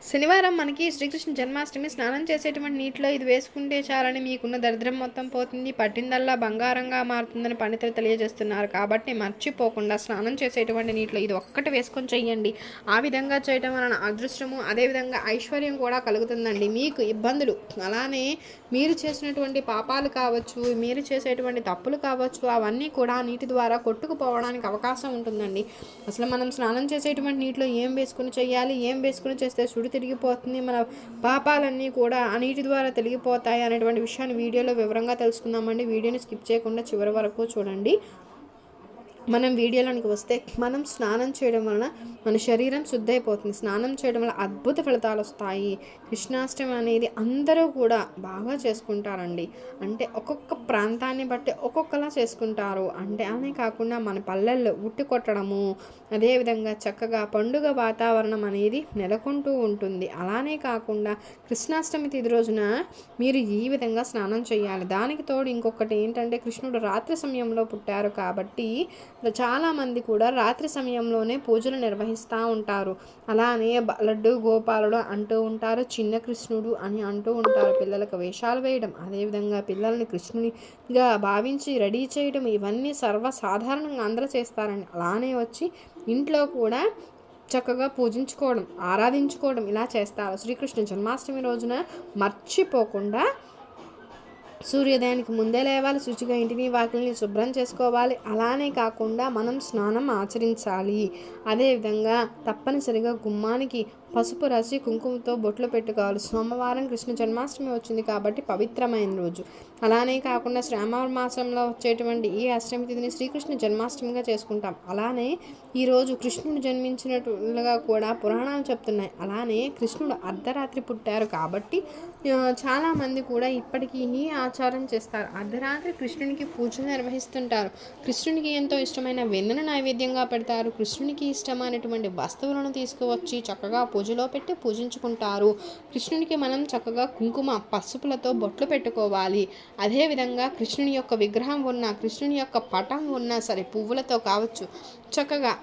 శనివారం మనకి శ్రీకృష్ణ జన్మాష్టమి. స్నానం చేసేటువంటి నీటిలో ఇది వేసుకుంటే చాలని మీకున్న దరిద్రం మొత్తం పోతుంది, పట్టిందల్లా బంగారంగా మారుతుందని పండితులు తెలియజేస్తున్నారు. కాబట్టి మర్చిపోకుండా స్నానం చేసేటువంటి నీటిలో ఇది ఒక్కటి వేసుకొని చెయ్యండి. ఆ విధంగా చేయడం వలన అదృష్టము, అదేవిధంగా ఐశ్వర్యం కూడా కలుగుతుందండి. మీకు ఇబ్బందులు, అలానే మీరు చేసినటువంటి పాపాలు కావచ్చు, మీరు చేసేటువంటి తప్పులు కావచ్చు, అవన్నీ కూడా నీటి ద్వారా కొట్టుకుపోవడానికి అవకాశం ఉంటుందండి. అసలు మనం స్నానం చేసేటువంటి నీటిలో ఏం వేసుకుని చేయాలి, ఏం వేసుకుని చేస్తే సుడి తిరిగిపోతుంది, మన పాపాలన్నీ కూడా ఆ నీటి ద్వారా తిరిగిపోతాయి అనేటువంటి విషయాన్ని వీడియోలో వివరంగా తెలుసుకుందామండి. వీడియోని స్కిప్ చేయకుండా చివరి వరకు చూడండి. మనం వీడియోలోనికి వస్తే, మనం స్నానం చేయడం వలన మన శరీరం శుద్ధి అయిపోతుంది. స్నానం చేయడం వల్ల అద్భుత ఫలితాలు వస్తాయి. కృష్ణాష్టమి అనేది అందరూ కూడా బాగా చేసుకుంటారండి. అంటే ఒక్కొక్క ప్రాంతాన్ని బట్టి ఒక్కొక్కలా చేసుకుంటారు. అంటే అనే కాకుండా మన పల్లెల్లో ఉట్టి కొట్టడము, అదేవిధంగా చక్కగా పండుగ వాతావరణం అనేది నెలకొంటూ ఉంటుంది. అలానే కాకుండా కృష్ణాష్టమి తిథి రోజున మీరు ఈ విధంగా స్నానం చేయాలి. దానికి తోడు ఇంకొకటి ఏంటంటే, కృష్ణుడు రాత్రి సమయంలో పుట్టారు కాబట్టి చాలామంది కూడా రాత్రి సమయంలోనే పూజలు నిర్వహిస్తూ ఉంటారు. అలానే లడ్డు గోపాలుడు అంటూ ఉంటారు, చిన్న కృష్ణుడు అని అంటూ ఉంటారు. పిల్లలకు వేషాలు వేయడం, అదేవిధంగా పిల్లల్ని కృష్ణునిగా భావించి రెడీ చేయడం, ఇవన్నీ సర్వసాధారణంగా అందరూ చేస్తారండి. అలానే వచ్చి ఇంట్లో కూడా చక్కగా పూజించుకోవడం, ఆరాధించుకోవడం ఇలా చేస్తారు. శ్రీకృష్ణ జన్మాష్టమి రోజున మర్చిపోకుండా సూర్యోదయానికి ముందే లేవాలి, శుచిగా ఇంటిని వాకిలిని శుభ్రం చేసుకోవాలి. అలానే కాకుండా మనం స్నానం ఆచరించాలి. అదేవిధంగా తప్పనిసరిగా గుమ్మానికి పసుపు రాసి కుంకుమతో బొట్లు పెట్టుకోవాలి. సోమవారం కృష్ణ జన్మాష్టమి వచ్చింది కాబట్టి పవిత్రమైన రోజు. అలానే కాకుండా శ్రావణ మాసంలో వచ్చేటువంటి ఈ అష్టమి తిథిని శ్రీకృష్ణ జన్మాష్టమిగా చేసుకుంటాం. అలానే ఈరోజు కృష్ణుడు జన్మించినట్లుగా కూడా పురాణాలు చెప్తున్నాయి. అలానే కృష్ణుడు అర్ధరాత్రి పుట్టారు కాబట్టి చాలామంది కూడా ఇప్పటికీ ఈ ఆచారం చేస్తారు. అర్ధరాత్రి కృష్ణునికి పూజలు నిర్వహిస్తుంటారు. కృష్ణునికి ఎంతో ఇష్టమైన వెన్నను నైవేద్యంగా పెడతారు. కృష్ణునికి ఇష్టమైనటువంటి వస్తువులను తీసుకువచ్చి చక్కగా పూజలో పెట్టి పూజించుకుంటారు. కృష్ణునికి మనం చక్కగా కుంకుమ పసుపులతో బొట్లు పెట్టుకోవాలి. అదేవిధంగా కృష్ణుని యొక్క విగ్రహం ఉన్నా, కృష్ణుని యొక్క పటం ఉన్నా సరే పువ్వులతో కావచ్చు, చక్కగా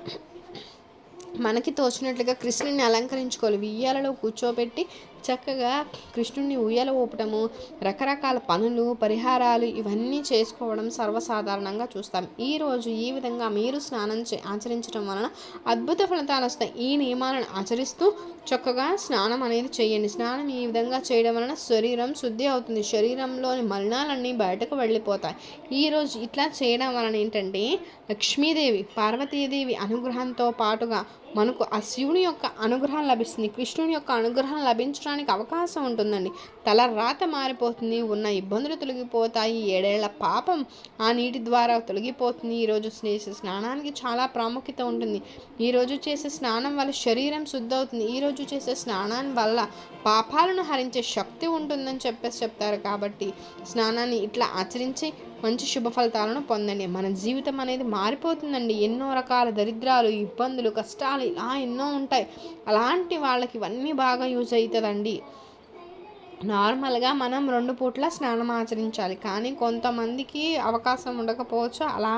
మనకి తోచినట్లుగా కృష్ణుని అలంకరించుకోవాలి. ఉయ్యాలలో కూర్చోబెట్టి చక్కగా కృష్ణుడిని ఉయ్యాల ఊపటము, రకరకాల పనులు, పరిహారాలు ఇవన్నీ చేసుకోవడం సర్వసాధారణంగా చూస్తాం. ఈరోజు ఈ విధంగా మీరు స్నానం ఆచరించడం వలన అద్భుత ఫలితాలు వస్తాయి. ఈ నియమాలను ఆచరిస్తూ చక్కగా స్నానం అనేది చేయండి. స్నానం ఈ విధంగా చేయడం వలన శరీరం శుద్ధి అవుతుంది. శరీరంలోని మలినాలన్నీ బయటకు వెళ్ళిపోతాయి. ఈరోజు ఇట్లా చేయడం వలన ఏంటంటే, లక్ష్మీదేవి, పార్వతీదేవి అనుగ్రహంతో పాటుగా మనకు ఆ శివుని యొక్క అనుగ్రహం లభిస్తుంది. కృష్ణుని యొక్క అనుగ్రహం లభించడానికి అవకాశం ఉంటుందండి. తల రాత మారిపోతుంది, ఉన్న ఇబ్బందులు తొలగిపోతాయి, 7 ఏళ్ల పాపం ఆ నీటి ద్వారా తొలగిపోతుంది. ఈరోజు చేసే స్నానానికి చాలా ప్రాముఖ్యత ఉంటుంది. ఈరోజు చేసే స్నానం వల్ల శరీరం శుద్ధి అవుతుంది. ఈరోజు చేసే స్నానం వల్ల పాపాలను హరించే శక్తి ఉంటుందని చెప్తారు. కాబట్టి స్నానాన్ని ఇట్లా ఆచరించి మంచి శుభ ఫలితాలను పొందండి. మన జీవితం అనేది మారిపోతుందండి. ఎన్నో రకాల దరిద్రాలు, ఇబ్బందులు, కష్టాలు ఇలా ఎన్నో ఉంటాయి. అలాంటి వాళ్ళకి ఇవన్నీ బాగా యూజ్ అవుతుందండి. నార్మల్గా మనం 2 పూట్ల స్నానం ఆచరించాలి. కానీ కొంతమందికి అవకాశం ఉండకపోవచ్చు, అలా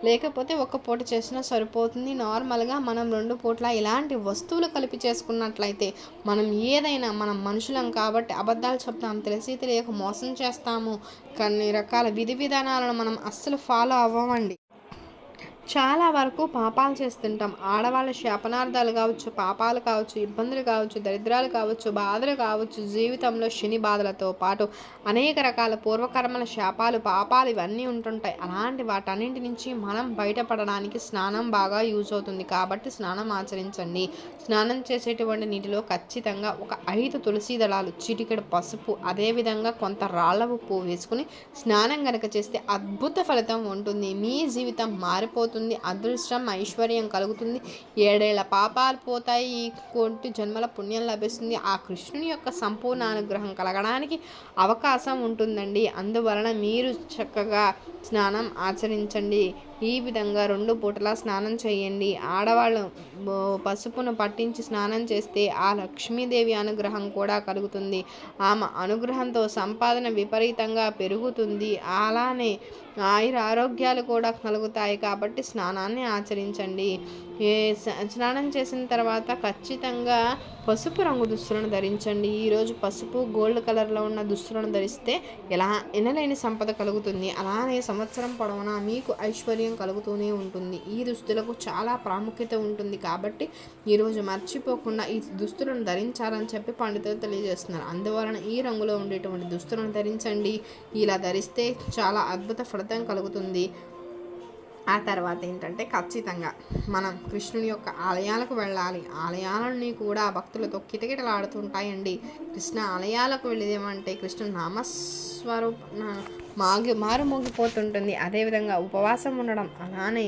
లేకపోతే 1 పూట చేసినా సరిపోతుంది. నార్మల్గా మనం 2 పూట్ల ఇలాంటి వస్తువులు కలిపి చేసుకున్నట్లయితే, మనం ఏదైనా, మనం మనుషులం కాబట్టి అబద్ధాలు చెప్తాం, తెలిసి తెలియక మోసం చేస్తాము. కొన్ని రకాల విధి విధానాలను మనం అస్సలు ఫాలో అవ్వమండి. చాలా వరకు పాపాలు చేస్తుంటాం. ఆడవాళ్ళ శాపనార్థాలు కావచ్చు, పాపాలు కావచ్చు, ఇబ్బందులు కావచ్చు, దరిద్రాలు కావచ్చు, బాధలు కావచ్చు, జీవితంలో శని బాధలతో పాటు అనేక రకాల పూర్వకర్మల శాపాలు, పాపాలు ఇవన్నీ ఉంటుంటాయి. అలాంటి వాటన్నింటి నుంచి మనం బయటపడడానికి స్నానం బాగా యూజ్ అవుతుంది. కాబట్టి స్నానం ఆచరించండి. స్నానం చేసేటువంటి నీటిలో ఖచ్చితంగా ఒక 5 తులసి దళాలు, చిటికెడు పసుపు, అదేవిధంగా కొంత రాళ్ళ ఉప్పు వేసుకుని స్నానం కనుక చేస్తే అద్భుత ఫలితం ఉంటుంది. మీ జీవితం మారిపోతుంది. అదృష్టం, ఐశ్వర్యం కలుగుతుంది. 7 ఏళ్ల పాపాలు పోతాయి. ఈ కోటి జన్మల పుణ్యం లభిస్తుంది. ఆ కృష్ణుని యొక్క సంపూర్ణ అనుగ్రహం కలగడానికి అవకాశం ఉంటుందండి. అందువలన మీరు చక్కగా స్నానం ఆచరించండి. ఈ విధంగా 2 పూటలా స్నానం చేయండి. ఆడవాళ్ళు పసుపును పట్టించి స్నానం చేస్తే ఆ లక్ష్మీదేవి అనుగ్రహం కూడా కలుగుతుంది. ఆమె అనుగ్రహంతో సంపాదన విపరీతంగా పెరుగుతుంది. అలానే ఆరోగ్యాలు కూడా కలుగుతాయి. కాబట్టి స్నానాన్ని ఆచరించండి. స్నానం చేసిన తర్వాత ఖచ్చితంగా పసుపు రంగు దుస్తులను ధరించండి. ఈరోజు పసుపు గోల్డ్ కలర్లో ఉన్న దుస్తులను ధరిస్తే ఎలా ఎనలేని సంపద కలుగుతుంది. అలానే సంవత్సరం పొడవునా మీకు ఐశ్వర్యం కలుగుతూనే ఉంటుంది. ఈ దుస్తులకు చాలా ప్రాముఖ్యత ఉంటుంది కాబట్టి ఈరోజు మర్చిపోకుండా ఈ దుస్తులను ధరించాలని చెప్పి పండితులు తెలియజేస్తున్నారు. అందువలన ఈ రంగులో ఉండేటువంటి దుస్తులను ధరించండి. ఇలా ధరిస్తే చాలా అద్భుత ఫలితం కలుగుతుంది. ఆ తర్వాత ఏంటంటే ఖచ్చితంగా మనం కృష్ణుని యొక్క ఆలయాలకు వెళ్ళాలి. ఆలయాలన్నీ కూడా భక్తులతో కిటకిటలాడుతుంటాయండి. కృష్ణ ఆలయాలకు వెళ్ళేదేమంటే కృష్ణ నామస్వరూప మారుమోగిపోతుంటుంది. అదేవిధంగా ఉపవాసం ఉండడం, అలానే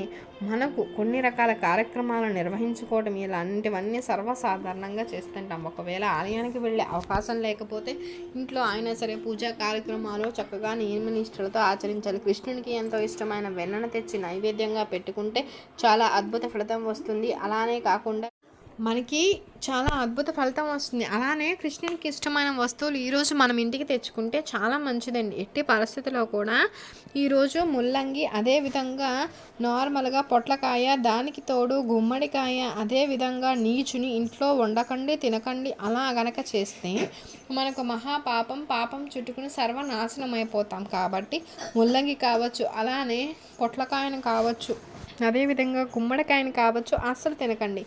మనకు కొన్ని రకాల కార్యక్రమాలను నిర్వహించుకోవడం, ఇలాంటివన్నీ సర్వసాధారణంగా చేస్తుంటాం. ఒకవేళ ఆలయానికి వెళ్ళే అవకాశం లేకపోతే ఇంట్లో అయినా సరే పూజా కార్యక్రమాలు చక్కగా నియమనిష్టలతో ఆచరించాలి. కృష్ణునికి ఎంతో ఇష్టమైన వెన్నను తెచ్చి నైవేద్యంగా పెట్టుకుంటే చాలా అద్భుత ఫలితం వస్తుంది. అలానే కాకుండా మనకి చాలా అద్భుత ఫలితం వస్తుంది. అలానే కృష్ణునికి ఇష్టమైన వస్తువులు ఈరోజు మనం ఇంటికి తెచ్చుకుంటే చాలా మంచిదండి. ఎట్టి పరిస్థితిలో కూడా ఈరోజు ముల్లంగి, అదేవిధంగా నార్మల్గా పొట్లకాయ, దానికి తోడు గుమ్మడికాయ, అదేవిధంగా నీచుని ఇంట్లో వండకండి, తినకండి. అలా గనక చేస్తే మనకు పాపం చుట్టుకుని సర్వనాశనం అయిపోతాం. కాబట్టి ముల్లంగి కావచ్చు, అలానే పొట్లకాయను కావచ్చు, అదేవిధంగా గుమ్మడికాయని కావచ్చు అస్సలు తినకండి.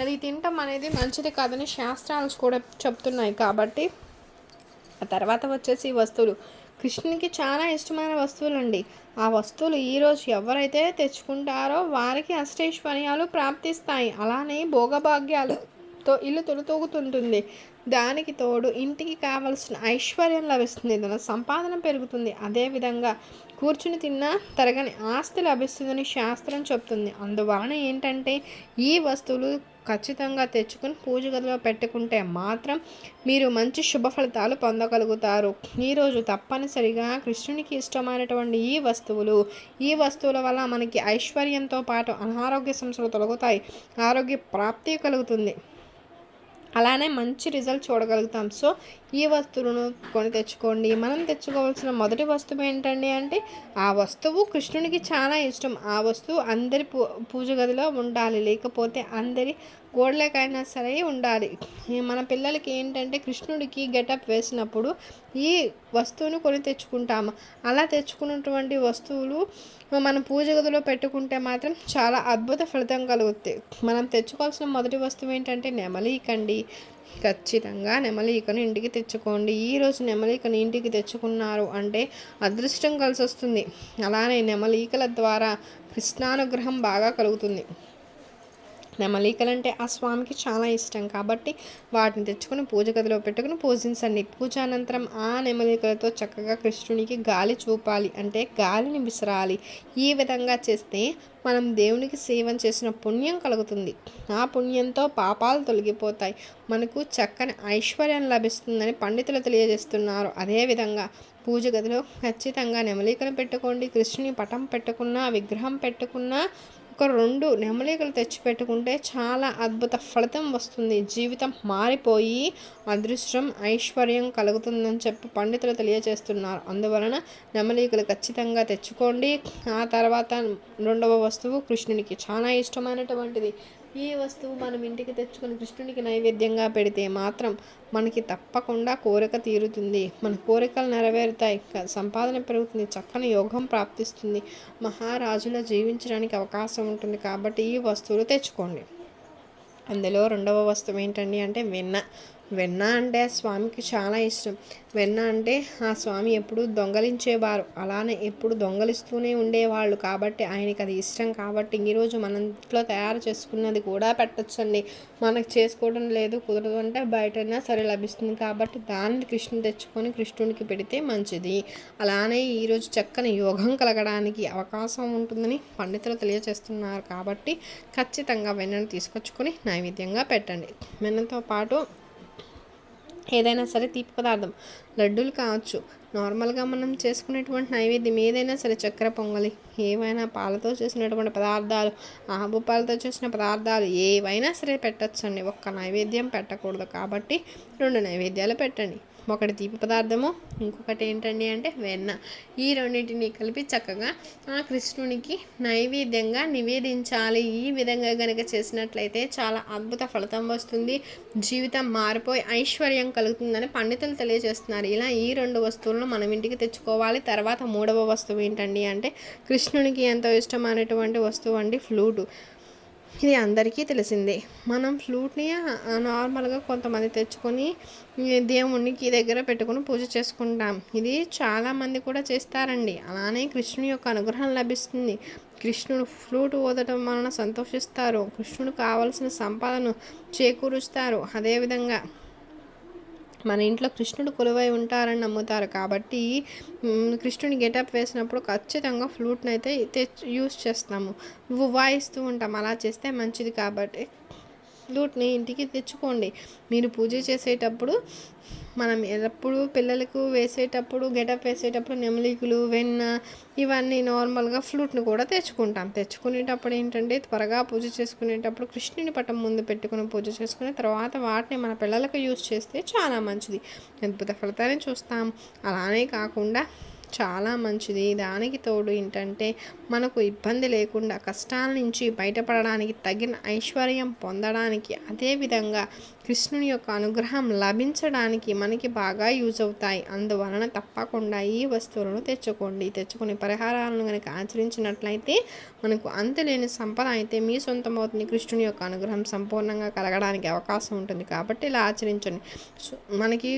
అది తినటం అనేది మంచిది కాదని శాస్త్రాలు కూడా చెప్తున్నాయి. కాబట్టి ఆ తర్వాత వచ్చేసి వస్తువులు కృష్ణునికి చాలా ఇష్టమైన వస్తువులు అండి. ఆ వస్తువులు ఈరోజు ఎవరైతే తెచ్చుకుంటారో వారికి అష్టైశ్వర్యాలు ప్రాప్తిస్తాయి. అలానే భోగభాగ్యాలతో ఇల్లు తొలుతూగుతుంటుంది. దానికి తోడు ఇంటికి కావలసిన ఐశ్వర్యం లభిస్తుంది, ధన సంపాదన పెరుగుతుంది. అదేవిధంగా కూర్చుని తిన్నా తరగని ఆస్తి లభిస్తుందని శాస్త్రం చెప్తుంది. అందువలన ఏంటంటే ఈ వస్తువులు ఖచ్చితంగా తెచ్చుకొని పూజ గదిలో పెట్టుకుంటే మాత్రం మీరు మంచి శుభ ఫలితాలు పొందగలుగుతారు. ఈరోజు తప్పనిసరిగా కృష్ణునికి ఇష్టమైనటువంటి ఈ వస్తువుల వల్ల మనకి ఐశ్వర్యంతో పాటు అనారోగ్య సమస్యలు తొలగుతాయి, ఆరోగ్య ప్రాప్తి కలుగుతుంది. అలానే మంచి రిజల్ట్ చూడగలుగుతాం. సో ఈ వస్తువులను కొని తెచ్చుకోండి. మనం తెచ్చుకోవాల్సిన మొదటి వస్తువు ఏంటండి అంటే ఆ వస్తువు కృష్ణునికి చాలా ఇష్టం. ఆ వస్తువు అందరి పూజ గదిలో ఉండాలి, లేకపోతే అందరి గోడలకైనా సరే ఉండాలి. మన పిల్లలకి ఏంటంటే కృష్ణుడికి గెటప్ వేసినప్పుడు ఈ వస్తువును కొని తెచ్చుకుంటాము. అలా తెచ్చుకున్నటువంటి వస్తువులు మనం పూజ గదిలో పెట్టుకుంటే మాత్రం చాలా అద్భుత ఫలితం కలుగుతాయి. మనం తెచ్చుకోవాల్సిన మొదటి వస్తువు ఏంటంటే నెమలీకండి. ఖచ్చితంగా నెమలీకను ఇంటికి తెచ్చుకోండి. ఈరోజు నెమలీకను ఇంటికి తెచ్చుకున్నారు అంటే అదృష్టం కలిసి వస్తుంది. అలానే నెమలీకల ద్వారా కృష్ణానుగ్రహం బాగా కలుగుతుంది. నెమలీకలంటే ఆ స్వామికి చాలా ఇష్టం కాబట్టి వాటిని తెచ్చుకొని పూజ గదిలో పెట్టుకుని పూజించండి. పూజానంతరం ఆ నెమలీకలతో చక్కగా కృష్ణునికి గాలి చూపాలి, అంటే గాలిని విసరాలి. ఈ విధంగా చేస్తే మనం దేవునికి సేవం చేసిన పుణ్యం కలుగుతుంది. ఆ పుణ్యంతో పాపాలు తొలగిపోతాయి, మనకు చక్కని ఐశ్వర్యం లభిస్తుందని పండితులు తెలియజేస్తున్నారు. అదేవిధంగా పూజ గదిలో ఖచ్చితంగా నెమలీకను పెట్టుకోండి. కృష్ణుని పటం పెట్టుకున్నా, విగ్రహం పెట్టుకున్నా ఒక 2 నెమలికలు తెచ్చిపెట్టుకుంటే చాలా అద్భుత ఫలితం వస్తుంది. జీవితం మారిపోయి అదృష్టం, ఐశ్వర్యం కలుగుతుందని చెప్పి పండితులు తెలియజేస్తున్నారు. అందువలన నెమలికలు ఖచ్చితంగా తెచ్చుకోండి. ఆ తర్వాత 2వ వస్తువు కృష్ణునికి చాలా ఇష్టమైనటువంటిది. ఈ వస్తువు మనం ఇంటికి తెచ్చుకొని కృష్ణునికి నైవేద్యంగా పెడితే మాత్రం మనకి తప్పకుండా కోరిక తీరుతుంది, మన కోరికలు నెరవేరుతాయి, సంపాదన పెరుగుతుంది, చక్కని యోగం ప్రాప్తిస్తుంది, మహారాజులా జీవించడానికి అవకాశం ఉంటుంది. కాబట్టి ఈ వస్తువులు తెచ్చుకోండి. అందులో 2వ వస్తువు ఏంటండి అంటే వెన్న అంటే ఆ స్వామికి చాలా ఇష్టం. వెన్న అంటే ఆ స్వామి ఎప్పుడు దొంగలించేవారు, అలానే ఎప్పుడు దొంగలిస్తూనే ఉండేవాళ్ళు. కాబట్టి ఆయనకి అది ఇష్టం. కాబట్టి ఈరోజు మన ఇంట్లో తయారు చేసుకున్నది కూడా పెట్టచ్చండి. మనకు చేసుకోవడం లేదు, కుదరదు అంటే బయటైనా సరే లభిస్తుంది. కాబట్టి దాన్ని కృష్ణుని తెచ్చుకొని కృష్ణునికి పెడితే మంచిది. అలానే ఈరోజు చక్కని యోగం కలగడానికి అవకాశం ఉంటుందని పండితులు తెలియజేస్తున్నారు. కాబట్టి ఖచ్చితంగా వెన్నను తీసుకొచ్చుకొని నైవేద్యంగా పెట్టండి. వెన్నతో పాటు ఏదైనా సరే తీపి పదార్థం, లడ్డూలు కావచ్చు, నార్మల్గా మనం చేసుకునేటువంటి నైవేద్యం ఏదైనా సరే, చక్కెర పొంగలి, ఏవైనా పాలతో చేసినటువంటి పదార్థాలు, ఆవు పాలతో చేసిన పదార్థాలు ఏవైనా సరే పెట్టచ్చండి. ఒక్క నైవేద్యం పెట్టకూడదు. కాబట్టి 2 నైవేద్యాలు పెట్టండి. ఒకటి తీపి పదార్థము, ఇంకొకటి ఏంటండి అంటే వెన్న. ఈ రెండింటిని కలిపి చక్కగా ఆ కృష్ణునికి నైవేద్యంగా నివేదించాలి. ఈ విధంగా కనుక చేసినట్లయితే చాలా అద్భుత ఫలితం వస్తుంది. జీవితం మారిపోయి ఐశ్వర్యం కలుగుతుందని పండితులు తెలియజేస్తున్నారు. ఇలా ఈ 2 వస్తువులను మనం ఇంటికి తెచ్చుకోవాలి. తర్వాత 3వ వస్తువు ఏంటండి అంటే కృష్ణునికి ఎంతో ఇష్టమైనటువంటి వస్తువు అండి ఫ్లూటు. ఇది అందరికీ తెలిసిందే. మనం ఫ్లూట్ని నార్మల్గా కొంతమంది తెచ్చుకొని దేవునికి దగ్గర పెట్టుకొని పూజ చేసుకుంటాం. ఇది చాలామంది కూడా చేస్తారండి. అలానే కృష్ణుని యొక్క అనుగ్రహం లభిస్తుంది. కృష్ణుడు ఫ్లూట్ ఊదటం వలన సంతోషిస్తారు. కృష్ణుడు కావలసిన సంపదను చేకూరుస్తారు. అదేవిధంగా మన ఇంట్లో కృష్ణుడు కొలువై ఉంటారని నమ్ముతారు. కాబట్టి కృష్ణుని గెటప్ వేసినప్పుడు ఖచ్చితంగా ఫ్లూట్ని అయితే యూస్ చేస్తాము, వాయిస్తూ ఉంటాం. అలా చేస్తే మంచిది. కాబట్టి ఫ్లూట్ని ఇంటికి తెచ్చుకోండి. మీరు పూజ చేసేటప్పుడు మనం ఎప్పుడు పిల్లలకు వేసేటప్పుడు, గెటప్ వేసేటప్పుడు నెమలికలు, వెన్న ఇవన్నీ నార్మల్గా ఫ్లూట్ని కూడా తెచ్చుకుంటాం. తెచ్చుకునేటప్పుడు ఏంటంటే త్వరగా పూజ చేసుకునేటప్పుడు కృష్ణుని పటం ముందు పెట్టుకుని పూజ చేసుకుని తర్వాత వాటిని మన పిల్లలకు యూజ్ చేస్తే చాలా మంచిది. అద్భుత ఫలితాన్ని చూస్తాం. అలానే కాకుండా చాలా మంచిది. దానికి తోడు ఏంటంటే మనకు ఇబ్బంది లేకుండా కష్టాల నుంచి బయటపడడానికి, తగిన ఐశ్వర్యం పొందడానికి, అదేవిధంగా కృష్ణుని యొక్క అనుగ్రహం లభించడానికి మనకి బాగా యూజ్ అవుతాయి. అందువలన తప్పకుండా ఈ వస్తువులను తెచ్చుకోండి. తెచ్చుకునే పరిహారాలను కనుక ఆచరించినట్లయితే మనకు అంతులేని సంపద అయితే మీ సొంతమవుతుంది. కృష్ణుని యొక్క అనుగ్రహం సంపూర్ణంగా కలగడానికి అవకాశం ఉంటుంది. కాబట్టి ఇలా ఆచరించండి. మనకి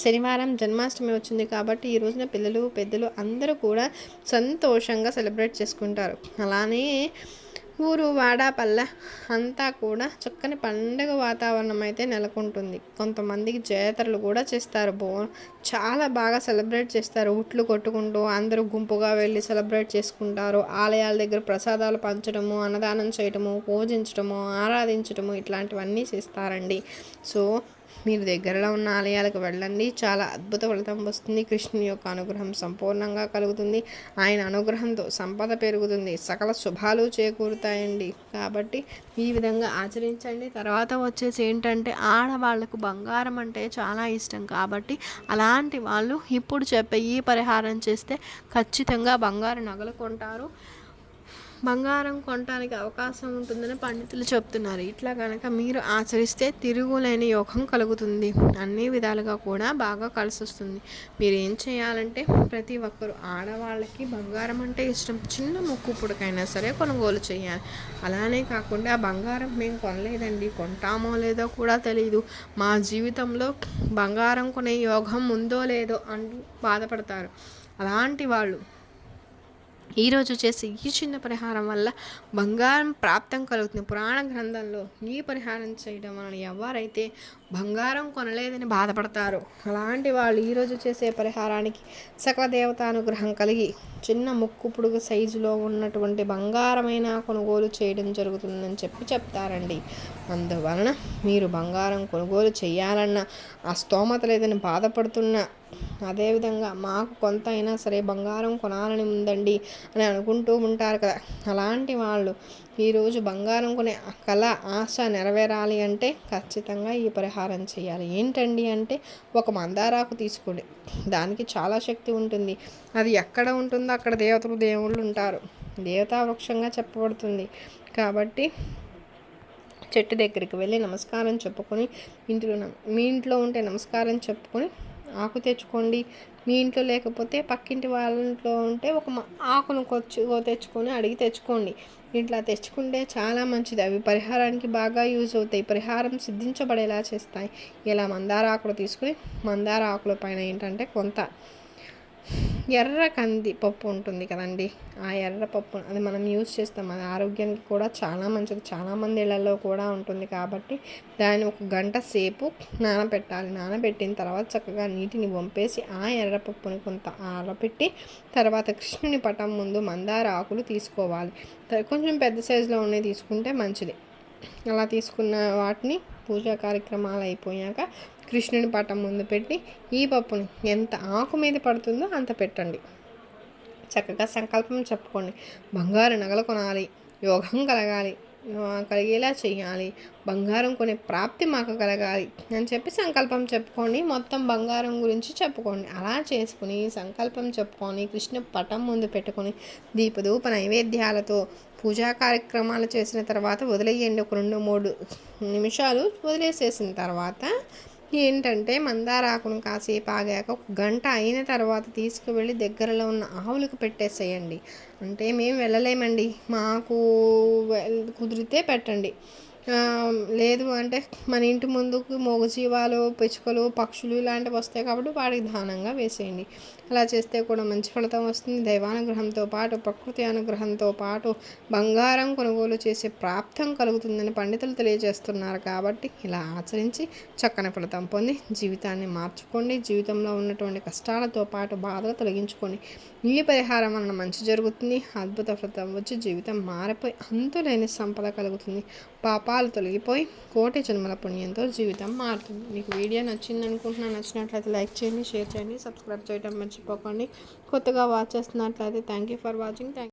శనివారం జన్మాష్టమి వచ్చింది కాబట్టి ఈ రోజున పిల్లలు, పెద్దలు అందరూ కూడా సంతోషంగా సెలబ్రేట్ చేసుకుంటారు. అలానే ఊరు, వాడ, పల్లె అంతా కూడా చక్కని పండుగ వాతావరణం అయితే నెలకొంటుంది. కొంతమందికి జాతరలు కూడా చేస్తారు. చాలా బాగా సెలబ్రేట్ చేస్తారు. ఉట్లు కొట్టుకుంటూ అందరూ గుంపుగా వెళ్ళి సెలబ్రేట్ చేసుకుంటారు. ఆలయాల దగ్గర ప్రసాదాలు పంచడము, అన్నదానం చేయడము, పూజించడము, ఆరాధించడము ఇట్లాంటివన్నీ చేస్తారండి. సో మీరు దగ్గరలో ఉన్న ఆలయాలకు వెళ్ళండి. చాలా అద్భుత ఫలితం వస్తుంది. కృష్ణుని యొక్క అనుగ్రహం సంపూర్ణంగా కలుగుతుంది. ఆయన అనుగ్రహంతో సంపద పెరుగుతుంది. సకల శుభాలు చేకూరుతాయండి. కాబట్టి ఈ విధంగా ఆచరించండి. తర్వాత వచ్చేసి ఏంటంటే ఆడవాళ్లకు బంగారం అంటే చాలా ఇష్టం. కాబట్టి అలాంటి వాళ్ళు ఇప్పుడు చెప్పే ఈ పరిహారం చేస్తే ఖచ్చితంగా బంగారు నగలు కొంటారు. బంగారం కొనడానికి అవకాశం ఉంటుందని పండితులు చెప్తున్నారు. ఇట్లా కనుక మీరు ఆచరిస్తే తిరుగులేని యోగం కలుగుతుంది. అన్ని విధాలుగా కూడా బాగా కలిసి వస్తుంది. మీరు ఏం చేయాలంటే ప్రతి ఒక్కరు ఆడవాళ్ళకి బంగారం అంటే ఇష్టం. చిన్న ముక్కు పుడకైనా సరే కొనుగోలు చేయాలి. అలానే కాకుండా బంగారం మేము కొనలేదండి, కొంటామో లేదో కూడా తెలియదు, మా జీవితంలో బంగారం కొనే యోగం ఉందో లేదో అంటూ బాధపడతారు. అలాంటి వాళ్ళు ఈరోజు చేసే ఈ చిన్న పరిహారం వల్ల బంగారం ప్రాప్తం కలుగుతుంది. పురాణ గ్రంథంలో ఈ పరిహారం చేయడం వలన ఎవరైతే బంగారం కొనలేదని బాధపడతారో అలాంటి వాళ్ళు ఈరోజు చేసే పరిహారానికి సకల దేవతానుగ్రహం కలిగి చిన్న ముక్కు పుడుగు సైజులో ఉన్నటువంటి బంగారమైన కొనుగోలు చేయడం జరుగుతుందని చెప్తారండి. అందువలన మీరు బంగారం కొనుగోలు చేయాలన్నా, ఆ స్తోమత లేదని బాధపడుతున్నా, అదేవిధంగా మాకు కొంత అయినా సరే బంగారం కొనాలని ఉందండి అని అనుకుంటూ ఉంటారు కదా, అలాంటి వాళ్ళు ఈరోజు బంగారం కొనే కళ, ఆశ నెరవేరాలి అంటే ఖచ్చితంగా ఈ పరిహారం చేయాలి. ఏంటండి అంటే ఒక మందారాకు తీసుకోండి. దానికి చాలా శక్తి ఉంటుంది. అది ఎక్కడ ఉంటుందో అక్కడ దేవతలు, దేవుళ్ళు ఉంటారు. దేవతా వృక్షంగా చెప్పబడుతుంది. కాబట్టి చెట్టు దగ్గరికి వెళ్ళి నమస్కారం చెప్పుకొని మీ ఇంట్లో ఉంటే నమస్కారం చెప్పుకొని ఆకు తెచ్చుకోండి. మీ ఇంట్లో లేకపోతే పక్కింటి వాళ్ళ ఇంట్లో ఉంటే ఒక ఆకును తెచ్చుకొని అడిగి తెచ్చుకోండి. ఇట్లా తెచ్చుకుంటే చాలా మంచిది. అవి పరిహారానికి బాగా యూజ్ అవుతాయి. పరిహారం సిద్ధించబడేలా చేస్తాయి. ఇలా మందార ఆకులు తీసుకుని మందార ఆకుల పైన ఏంటంటే కొంత ఎర్ర కంది పప్పు ఉంటుంది కదండి, ఆ ఎర్ర పప్పు అది మనం యూజ్ చేస్తాం. అది ఆరోగ్యానికి కూడా చాలా మంచిది. చాలామంది ఇళ్లలో కూడా ఉంటుంది. కాబట్టి దాన్ని 1 గంట సేపు నానబెట్టాలి. నానబెట్టిన తర్వాత చక్కగా నీటిని వంపేసి ఆ ఎర్రపప్పుని కొంత ఆరబెట్టి తర్వాత కృష్ణుని పటం ముందు మందార ఆకులు తీసుకోవాలి. కొంచెం పెద్ద సైజులో ఉన్నవి తీసుకుంటే మంచిది. అలా తీసుకున్న వాటిని పూజా కార్యక్రమాలు అయిపోయాక కృష్ణుని పటం ముందు పెట్టి ఈ పప్పుని ఎంత ఆకు మీద పడుతుందో అంత పెట్టండి. చక్కగా సంకల్పం చెప్పుకోండి. బంగారు నగలు కొనాలి, యోగం కలగాలి, కలిగేలా చేయాలి, బంగారం కొనే ప్రాప్తి మాకు కలగాలి అని చెప్పి సంకల్పం చెప్పుకోండి. మొత్తం బంగారం గురించి చెప్పుకోండి. అలా చేసుకుని సంకల్పం చెప్పుకొని కృష్ణ పటం ముందు పెట్టుకొని దీపధూప నైవేద్యాలతో పూజా కార్యక్రమాలు చేసిన తర్వాత వదిలేయండి. ఒక 2-3 నిమిషాలు వదిలేసేసిన తర్వాత ఏంటంటే మందారాకును కాసేపు ఆగాక 1 గంట అయిన తర్వాత తీసుకువెళ్ళి దగ్గరలో ఉన్న ఆవులకు పెట్టేసేయండి. అంటే మేము వెళ్ళలేమండి, మాకు కుదిరితే పెట్టండి, లేదు అంటే మన ఇంటి ముందుకు మూగజీవాలు, పిచ్చుకలు, పక్షులు ఇలాంటివి వస్తాయి కాబట్టి వాటికి దానంగా వేసేయండి. అలా చేస్తే కూడా మంచి ఫలితం వస్తుంది. దైవానుగ్రహంతో పాటు ప్రకృతి అనుగ్రహంతో పాటు బంగారం కొనుగోలు చేసే ప్రాప్తం కలుగుతుందని పండితులు తెలియజేస్తున్నారు. కాబట్టి ఇలా ఆచరించి చక్కని ఫలితం పొంది జీవితాన్ని మార్చుకోండి. జీవితంలో ఉన్నటువంటి కష్టాలతో పాటు బాధలు తొలగించుకోండి. ఈ పరిహారం వలన మంచి జరుగుతుంది. అద్భుత ఫలితం వచ్చి జీవితం మారిపోయి అంతులేని సంపద కలుగుతుంది. పాపాలు తొలగిపోయి కోటి జన్మల పుణ్యంతో జీవితం మారుతుంది. మీకు వీడియో నచ్చింది అనుకుంటున్నాను. నచ్చినట్లయితే లైక్ చేయండి, షేర్ చేయండి, సబ్స్క్రైబ్ చేయడం మర్చిపోకండి. కొత్తగా వాచ్ చేస్తున్నట్లయితే థ్యాంక్ యూ ఫర్ వాచింగ్.